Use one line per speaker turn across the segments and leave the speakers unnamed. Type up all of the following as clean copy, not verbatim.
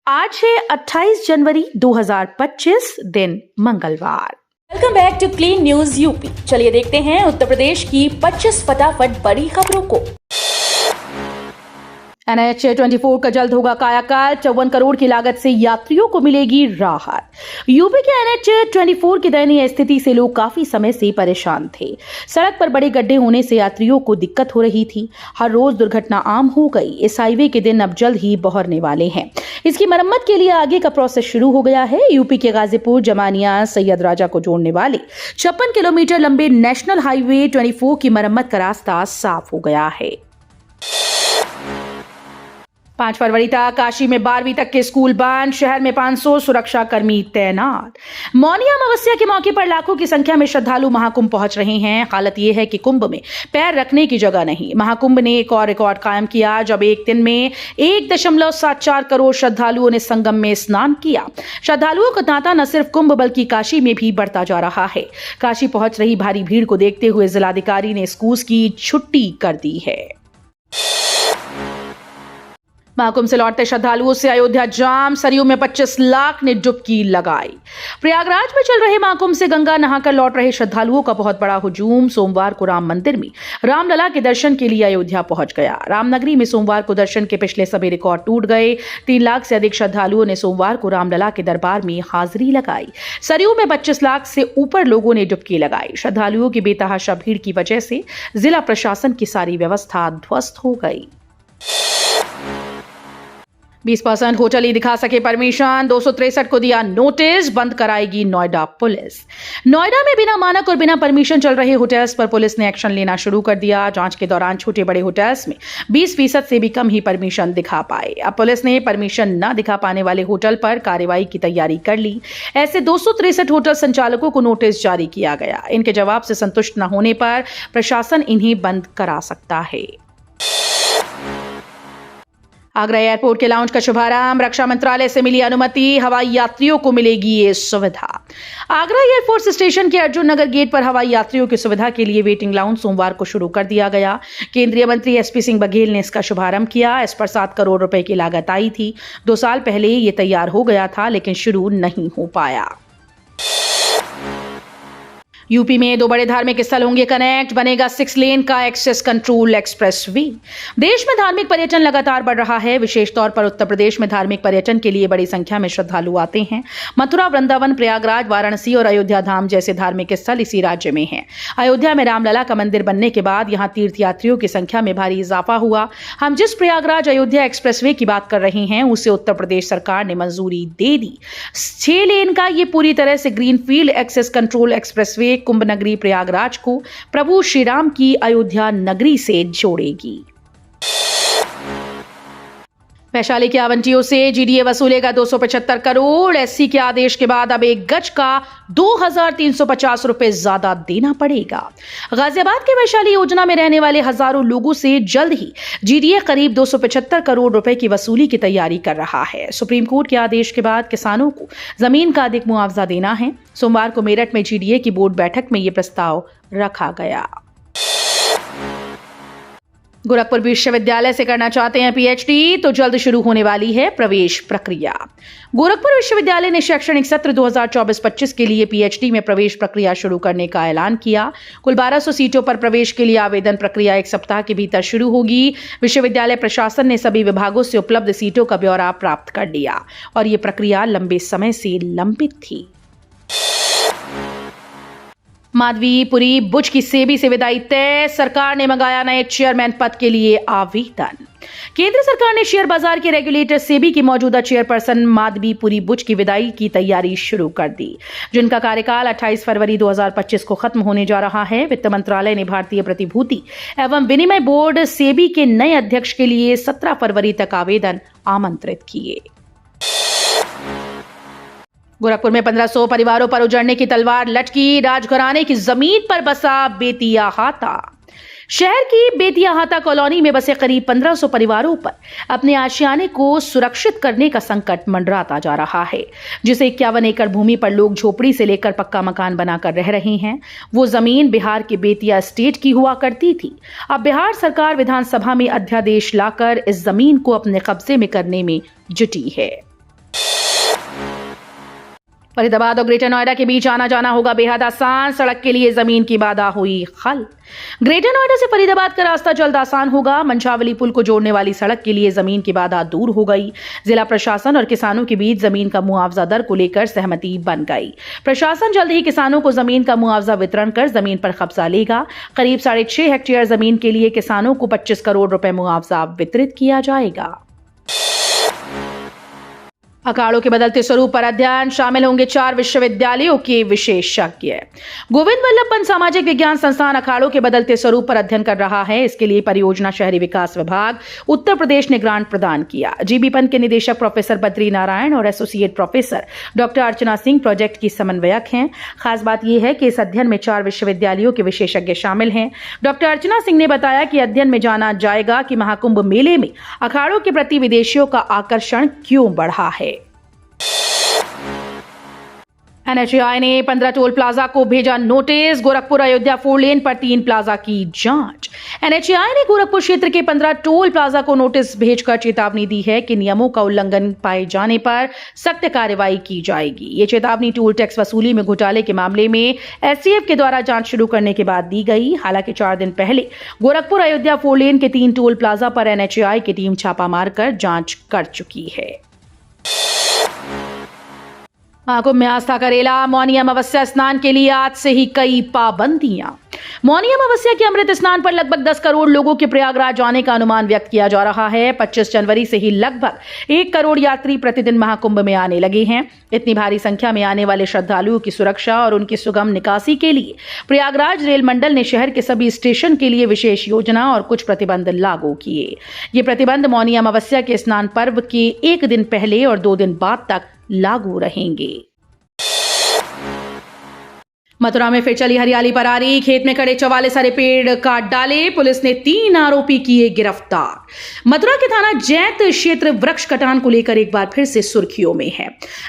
आज है 28 जनवरी 2025 दिन मंगलवार।
Welcome back to clean news UP. चलिए देखते हैं उत्तर प्रदेश की 25 फटाफट बड़ी खबरों को।
NH 24 का जल्द होगा कायाकल्प, 54 करोड़ की लागत से यात्रियों को मिलेगी राहत। यूपी के NH 24 की दयनीय स्थिति से लोग काफी समय से परेशान थे। सड़क पर बड़े गड्ढे होने से यात्रियों को दिक्कत हो रही थी। हर रोज दुर्घटना आम हो गई। इस हाईवे के दिन अब जल्द ही बहरने वाले हैं। इसकी मरम्मत के लिए आगे का प्रोसेस शुरू हो गया है। यूपी के गाजीपुर, जमानिया, सैयद राजा को जोड़ने वाले 56 किलोमीटर लंबे नेशनल हाईवे 24 की मरम्मत का रास्ता साफ हो गया है। 5 फरवरी तक काशी में 12वीं तक के स्कूल बंद, शहर में 500 सुरक्षा कर्मी तैनात। मौनी अमावस्या के मौके पर लाखों की संख्या में श्रद्धालु महाकुंभ पहुंच रहे हैं। हालत यह है कि कुंभ में पैर रखने की जगह नहीं। महाकुंभ ने एक और रिकॉर्ड कायम किया, जब एक दिन में 1.74 करोड़ श्रद्धालुओं ने संगम में स्नान किया। श्रद्धालुओं का तांता न सिर्फ कुंभ बल्कि काशी में भी बढ़ता जा रहा है। काशी पहुंच रही भारी भीड़ को देखते हुए जिलाधिकारी ने स्कूल की छुट्टी कर दी है। महाकुंभ से लौटते श्रद्धालुओं से अयोध्या जाम, सरयू में 25 लाख ने डुबकी लगाई। प्रयागराज में चल रहे महाकुंभ से गंगा नहाकर लौट रहे श्रद्धालुओं का बहुत बड़ा हुजूम सोमवार को राम मंदिर में रामलला के दर्शन के लिए अयोध्या पहुंच गया। रामनगरी में सोमवार को दर्शन के पिछले सभी रिकॉर्ड टूट गए। 3 लाख से अधिक श्रद्धालुओं ने सोमवार को रामलला के दरबार में हाजिरी लगाई। सरयू में 25 लाख से ऊपर लोगों ने डुबकी लगाई। श्रद्धालुओं की बेतहाशा भीड़ की वजह से जिला प्रशासन की सारी व्यवस्था ध्वस्त हो गई। 20% होटल ही दिखा सके परमिशन, 263 को दिया नोटिस, बंद कराएगी नोएडा पुलिस। नोएडा में बिना मानक और बिना परमिशन चल रहे होटल्स पर पुलिस ने एक्शन लेना शुरू कर दिया। जांच के दौरान छोटे बड़े होटल्स में 20% से भी कम ही परमिशन दिखा पाए। अब पुलिस ने परमिशन न दिखा पाने वाले होटल पर कार्रवाई की तैयारी कर ली। ऐसे 263 होटल संचालकों को नोटिस जारी किया गया। इनके जवाब से संतुष्ट न होने पर प्रशासन इन्हें बंद करा सकता है। आगरा एयरपोर्ट के लाउंज का शुभारंभ, रक्षा मंत्रालय से मिली अनुमति, हवाई यात्रियों को मिलेगी ये सुविधा। आगरा एयरफोर्स स्टेशन के अर्जुन नगर गेट पर हवाई यात्रियों की सुविधा के लिए वेटिंग लाउंज सोमवार को शुरू कर दिया गया। केंद्रीय मंत्री SP सिंह बघेल ने इसका शुभारंभ किया। इस पर 7 करोड़ रुपए की लागत आई थी। 2 साल पहले ये तैयार हो गया था, लेकिन शुरू नहीं हो पाया। यूपी में 2 बड़े धार्मिक स्थल होंगे कनेक्ट, बनेगा 6 लेन का एक्सेस कंट्रोल एक्सप्रेस वे। देश में धार्मिक पर्यटन लगातार बढ़ रहा है। विशेष तौर पर उत्तर प्रदेश में धार्मिक पर्यटन के लिए बड़ी संख्या में श्रद्धालु आते हैं। मथुरा, वृंदावन, प्रयागराज, वाराणसी और अयोध्या धाम जैसे धार्मिक स्थल इसी राज्य में हैं। अयोध्या में रामलला का मंदिर बनने के बाद यहां तीर्थयात्रियों की संख्या में भारी इजाफा हुआ। हम जिस प्रयागराज अयोध्या एक्सप्रेस वे की बात कर रहे हैं, उसे उत्तर प्रदेश सरकार ने मंजूरी दे दी। 6 लेन का ये पूरी तरह से greenfield access control expressway Kumbh नगरी प्रयागराज को प्रभु श्री राम की अयोध्या नगरी से जोड़ेगी। वैशाली के आवंटियों से GDA वसूलेगा 275 करोड़। SC के आदेश के बाद अब 1 गज का 2350 रुपए ज्यादा देना पड़ेगा। गाजियाबाद के वैशाली योजना में रहने वाले हजारों लोगों से जल्द ही GDA करीब 275 करोड़ रुपए की वसूली की तैयारी कर रहा है। सुप्रीम कोर्ट के आदेश के बाद किसानों को जमीन का अधिक मुआवजा देना है। सोमवार को मेरठ में GDA की बोर्ड बैठक में यह प्रस्ताव रखा गया। गोरखपुर विश्वविद्यालय से करना चाहते हैं PhD तो जल्द शुरू होने वाली है प्रवेश प्रक्रिया। गोरखपुर विश्वविद्यालय ने शैक्षणिक सत्र 2024-25 के लिए PhD में प्रवेश प्रक्रिया शुरू करने का ऐलान किया। कुल 1200 सीटों पर प्रवेश के लिए आवेदन प्रक्रिया 1 सप्ताह के भीतर शुरू होगी। विश्वविद्यालय प्रशासन ने सभी विभागों से उपलब्ध सीटों का ब्यौरा प्राप्त कर लिया और ये प्रक्रिया लंबे समय से लंबित थी। माधवीपुरी बुच की सेबी से विदाई तय, सरकार ने मंगाया नए चेयरमैन पद के लिए आवेदन। केंद्र सरकार ने शेयर बाजार के रेगुलेटर सेबी की मौजूदा चेयरपर्सन माधवीपुरी बुच की विदाई की तैयारी शुरू कर दी, जिनका कार्यकाल 28 फरवरी 2025 को खत्म होने जा रहा है। वित्त मंत्रालय ने भारतीय प्रतिभूति एवं विनिमय बोर्ड सेबी के नए अध्यक्ष के लिए 17 फरवरी तक आवेदन आमंत्रित किए। गोरखपुर में 1500 परिवारों पर उजड़ने की तलवार लटकी, राजघराने की जमीन पर बसा बेतिया हाता। शहर की बेतिया हाता कॉलोनी में बसे करीब 1500 परिवारों पर अपने आशियाने को सुरक्षित करने का संकट मंडराता जा रहा है। जिसे 51 एकड़ भूमि पर लोग झोपड़ी से लेकर पक्का मकान बनाकर रह रहे हैं। वो जमीन बिहार के बेतिया स्टेट की हुआ करती थी। अब बिहार सरकार विधानसभा में अध्यादेश लाकर इस जमीन को अपने कब्जे में करने में जुटी है। फरीदाबाद और ग्रेटर नोएडा के बीच आना जाना होगा बेहद आसान, सड़क के लिए जमीन की बाधा हुई हल। ग्रेटर नोएडा से फरीदाबाद का रास्ता जल्द आसान होगा। मंछावली पुल को जोड़ने वाली सड़क के लिए जमीन की बाधा दूर हो गई। जिला प्रशासन और किसानों के बीच जमीन का मुआवजा दर को लेकर सहमति बन गई। प्रशासन जल्द ही किसानों को जमीन का मुआवजा वितरण कर जमीन पर कब्जा लेगा। करीब 6.5 हेक्टेयर जमीन के लिए किसानों को 25 करोड़ रुपए मुआवजा वितरित किया जाएगा। अखाड़ों के बदलते स्वरूप पर अध्ययन, शामिल होंगे 4 विश्वविद्यालयों के विशेषज्ञ। गोविंद वल्लभ पंत सामाजिक विज्ञान संस्थान अखाड़ों के बदलते स्वरूप पर अध्ययन कर रहा है। इसके लिए परियोजना शहरी विकास विभाग उत्तर प्रदेश ने ग्रांट प्रदान किया। जीबी पंत के निदेशक प्रोफेसर बद्री नारायण और associate professor doctor Archana Singh project की समन्वयक हैं। खास बात यह है कि इस अध्ययन में 4 विश्वविद्यालयों के विशेषज्ञ शामिल हैं। डॉक्टर अर्चना सिंह ने बताया कि अध्ययन में जाना जाएगा कि महाकुंभ मेले में अखाड़ों के प्रति विदेशियों का आकर्षण क्यों बढ़ा है। एनएचएआई ने 15 टोल प्लाजा को भेजा नोटिस। गोरखपुर अयोध्या 4 लेन पर 3 प्लाजा की जांच। एनएचएआई ने गोरखपुर क्षेत्र के 15 टोल प्लाजा को नोटिस भेजकर चेतावनी दी है कि नियमों का उल्लंघन पाए जाने पर सख्त कार्रवाई की जाएगी। ये चेतावनी टोल टैक्स वसूली में घोटाले के मामले में एसटीएफ के द्वारा जांच शुरू करने के बाद दी गई। हालांकि 4 दिन पहले गोरखपुर अयोध्या 4 लेन के 3 टोल प्लाजा पर एनएचएआई की टीम छापा मारकर जांच कर चुकी है। महाकुंभ में आस्था का रेला। मौनी अमावस्या स्नान के लिए आज से ही कई पाबंदियां। मौनी अमावस्या के अमृत स्नान पर लगभग 10 करोड़ लोगों के प्रयागराज आने का अनुमान व्यक्त किया जा रहा है। 25 जनवरी से ही लगभग 1 करोड़ यात्री प्रतिदिन महाकुंभ में आने लगे हैं। इतनी भारी संख्या में आने वाले श्रद्धालुओं की सुरक्षा और उनकी सुगम निकासी के लिए प्रयागराज रेल मंडल ने शहर के सभी स्टेशन के लिए विशेष योजना और कुछ प्रतिबंध लागू किए। ये प्रतिबंध मौनी अमावस्या के स्नान पर्व के 1 दिन पहले और 2 दिन बाद तक लागू रहेंगे। मथुरा में फिर चली हरियाली परारी। खेत में खड़े 44 हरे पेड़ काट डाले। पुलिस ने 3 आरोपी किए गिरफ्तार। मथुरा के थाना जैत क्षेत्र वृक्ष कटान को लेकर एक बार फिर से सुर्खियों में है।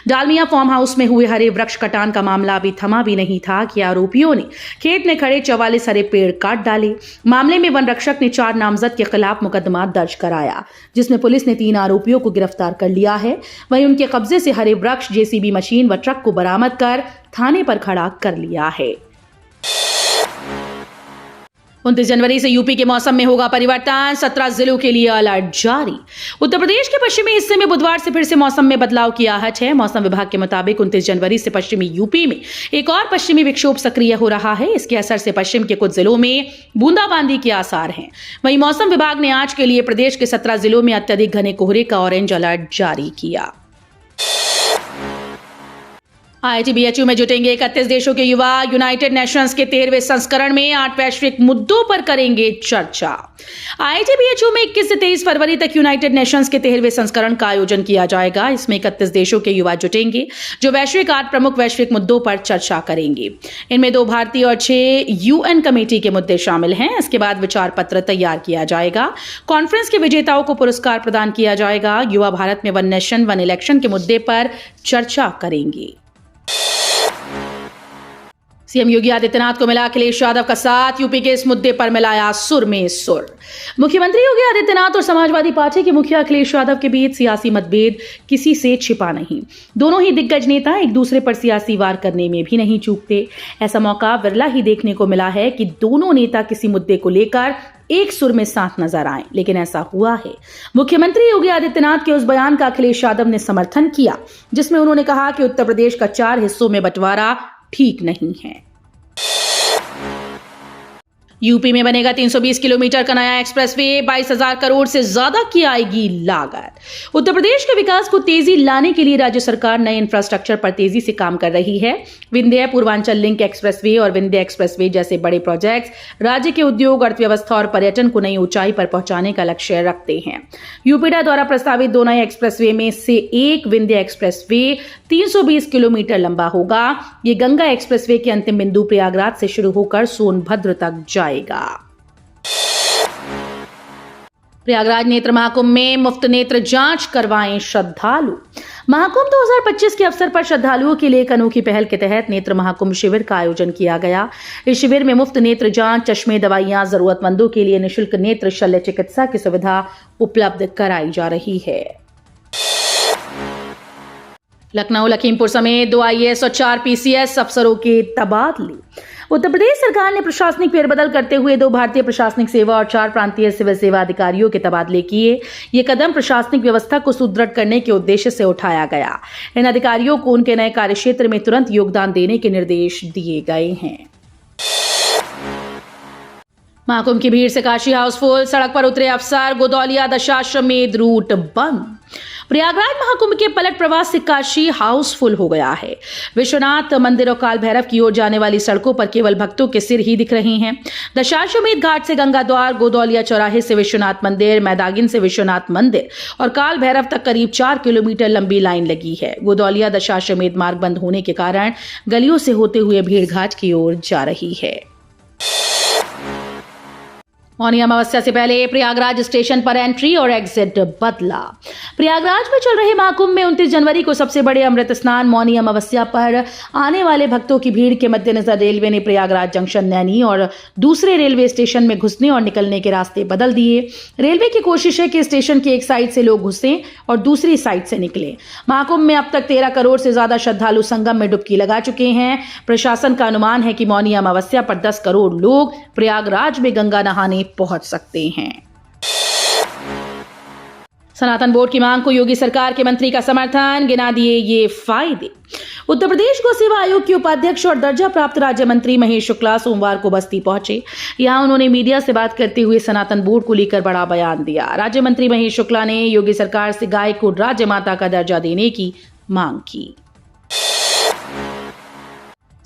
डालमिया फार्म हाउस में हुए हरे वृक्ष कटान का मामला अभी थमा भी नहीं था कि आरोपियों ने खेत में खड़े 44 हरे पेड़ काट डाले। मामले में वन रक्षक ने 4 नामजद के खिलाफ मुकदमा दर्ज कराया, जिसमें पुलिस ने 3 आरोपियों को गिरफ्तार कर लिया है। वहीं उनके कब्जे से हरे वृक्ष, जेसीबी मशीन व ट्रक को बरामद कर थाने पर खड़ा कर लिया है। 29 जनवरी से यूपी के मौसम में होगा परिवर्तन। 17 जिलों के लिए अलर्ट जारी। उत्तर प्रदेश के पश्चिमी हिस्से में बुधवार से फिर से मौसम में बदलाव की आहट है। मौसम विभाग के मुताबिक 29 जनवरी से पश्चिमी यूपी में एक और पश्चिमी विक्षोभ सक्रिय हो रहा है। इसके असर से पश्चिम के कुछ जिलों में बूंदाबांदी के आसार हैं। वहीं मौसम विभाग ने आज के लिए प्रदेश के 17 जिलों में अत्यधिक घने कोहरे का ऑरेंज अलर्ट जारी किया। IIT-BHU में जुटेंगे 31 देशों के युवा। यूनाइटेड नेशंस के 13वें संस्करण में 8 वैश्विक मुद्दों पर करेंगे चर्चा। IIT-BHU में 21 से 23 फरवरी तक यूनाइटेड नेशंस के 13वें संस्करण का आयोजन किया जाएगा। इसमें 31 देशों के युवा जुटेंगे जो वैश्विक 8 प्रमुख वैश्विक मुद्दों पर चर्चा करेंगे। इनमें 2 भारतीय और 6 UN कमेटी के मुद्दे शामिल हैं। इसके बाद विचार पत्र तैयार किया जाएगा। कॉन्फ्रेंस के विजेताओं को पुरस्कार प्रदान किया जाएगा। युवा भारत में 1 नेशन 1 इलेक्शन के मुद्दे पर चर्चा करेंगे। सीएम योगी आदित्यनाथ को मिला अखिलेश यादव का साथ। यूपी के इस मुद्दे पर मिलाया सुर में सुर। मुख्यमंत्री योगी आदित्यनाथ और समाजवादी पार्टी के मुखिया अखिलेश यादव के बीच सियासी मतभेद किसी से छिपा नहीं। दोनों ही दिग्गज नेता एक दूसरे पर सियासी वार करने में भी नहीं चूकते। ऐसा मौका विरला ही देखने को मिला है कि दोनों नेता किसी मुद्दे को लेकर एक सुर में साथ नजर आए, लेकिन ऐसा हुआ है। मुख्यमंत्री योगी आदित्यनाथ के उस बयान का अखिलेश यादव ने समर्थन किया जिसमें उन्होंने कहा कि उत्तर प्रदेश का 4 हिस्सों में बंटवारा ठीक नहीं है। यूपी में बनेगा 320 किलोमीटर का नया एक्सप्रेसवे। 22,000 करोड़ से ज्यादा की आएगी लागत। उत्तर प्रदेश के विकास को तेजी लाने के लिए राज्य सरकार नए इंफ्रास्ट्रक्चर पर तेजी से काम कर रही है। विंध्य पूर्वांचल लिंक एक्सप्रेसवे और विंध्य एक्सप्रेसवे जैसे बड़े प्रोजेक्ट्स राज्य के उद्योग, अर्थव्यवस्था और पर्यटन को नई ऊंचाई पर पहुंचाने का लक्ष्य रखते हैं। यूपीडा द्वारा प्रस्तावित 2 नए एक्सप्रेसवे में से एक विंध्य एक्सप्रेसवे 320 किलोमीटर लंबा होगा। ये गंगा एक्सप्रेसवे के अंतिम बिंदु प्रयागराज से शुरू होकर सोनभद्र तक जाएगा। प्रयागराज नेत्र महाकुंभ में मुफ्त नेत्र जांच करवाएं श्रद्धालु। महाकुंभ 2025 के अवसर पर श्रद्धालुओं के लिए एक अनोखी पहल के तहत नेत्र महाकुंभ शिविर का आयोजन किया गया। इस शिविर में मुफ्त नेत्र जांच, चश्मे, दवाइयां, जरूरतमंदों के लिए निःशुल्क नेत्र शल्य चिकित्सा की सुविधा उपलब्ध कराई जा रही है। लखनऊ लखीमपुर समेत 2 आईएएस और 4 पीसीएस अफसरों के तबादले। उत्तर प्रदेश सरकार ने प्रशासनिक फेरबदल करते हुए 2 भारतीय प्रशासनिक सेवा और 4 प्रांतीय सिविल सेवा अधिकारियों के तबादले किए। ये कदम प्रशासनिक व्यवस्था को सुदृढ़ करने के उद्देश्य से उठाया गया। इन अधिकारियों को उनके नए कार्यक्षेत्र में तुरंत योगदान देने के निर्देश दिए गए हैं। महाकुंभ की भीड़ से काशी हाउसफुल, सड़क पर उतरे अफसर, गोदौलिया दशाश्वमेध रूट बंद। प्रयागराज महाकुंभ के पलट प्रवास से काशी हाउसफुल हो गया है। विश्वनाथ मंदिर और काल भैरव की ओर जाने वाली सड़कों पर केवल भक्तों के सिर ही दिख रहे हैं। दशाश्वमेध घाट से गंगा द्वार, गोदौलिया चौराहे से विश्वनाथ मंदिर, मैदागिन से विश्वनाथ मंदिर और काल भैरव तक करीब 4 किलोमीटर लंबी लाइन लगी है। गोदौलिया दशाश्वमेध मार्ग बंद होने के कारण गलियों से होते हुए भीड़ घाट की ओर जा रही है। मौनी अमावस्या से पहले प्रयागराज स्टेशन पर एंट्री और एग्जिट बदला। प्रयागराज में चल रहे महाकुंभ में 29 जनवरी को सबसे बड़े अमृत स्नान मौनी अमावस्या पर आने वाले भक्तों की भीड़ के मद्देनजर रेलवे ने प्रयागराज जंक्शन, नैनी और दूसरे रेलवे स्टेशन में घुसने और निकलने के रास्ते बदल दिए। रेलवे की कोशिश है कि स्टेशन की एक साइड से लोग घुसें और दूसरी साइड से निकलें। महाकुंभ में अब तक 13 करोड़ से ज्यादा श्रद्धालु संगम में डुबकी लगा चुके हैं। प्रशासन का अनुमान है कि मौनी अमावस्या पर 10 करोड़ लोग प्रयागराज में गंगा नहाने पहुंच सकते हैं। सनातन बोर्ड की मांग को योगी सरकार के मंत्री का समर्थन, गिना दिए ये फायदे। उत्तर प्रदेश गौ सेवा आयोग के उपाध्यक्ष और दर्जा प्राप्त राज्य मंत्री महेश शुक्ला सोमवार को बस्ती पहुंचे। यहां उन्होंने मीडिया से बात करते हुए सनातन बोर्ड को लेकर बड़ा बयान दिया। राज्य मंत्री महेश शुक्ला ने योगी सरकार से गाय को राज्य माता का दर्जा देने की मांग की।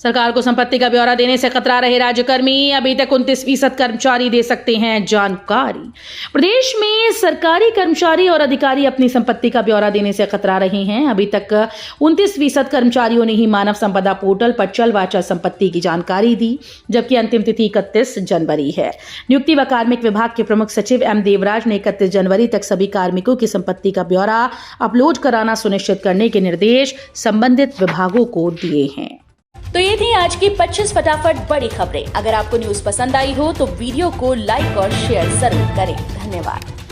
सरकार को संपत्ति का ब्यौरा देने से कतरा रहे राज्यकर्मी, अभी तक 29% कर्मचारी दे सकते हैं जानकारी। प्रदेश में सरकारी कर्मचारी और अधिकारी अपनी संपत्ति का ब्यौरा देने से कतरा रहे हैं। अभी तक 29% कर्मचारियों ने ही मानव संपदा पोर्टल पर चल व अचल संपत्ति की जानकारी दी, जबकि अंतिम तिथि 31 जनवरी है। नियुक्ति व कार्मिक विभाग के प्रमुख सचिव एम देवराज ने 31 जनवरी तक सभी कार्मिकों की संपत्ति का ब्यौरा अपलोड कराना सुनिश्चित करने के निर्देश संबंधित विभागों को दिए हैं।
तो ये थी आज की 25 फटाफट बड़ी खबरें। अगर आपको न्यूज पसंद आई हो तो वीडियो को लाइक और शेयर जरूर करें। धन्यवाद।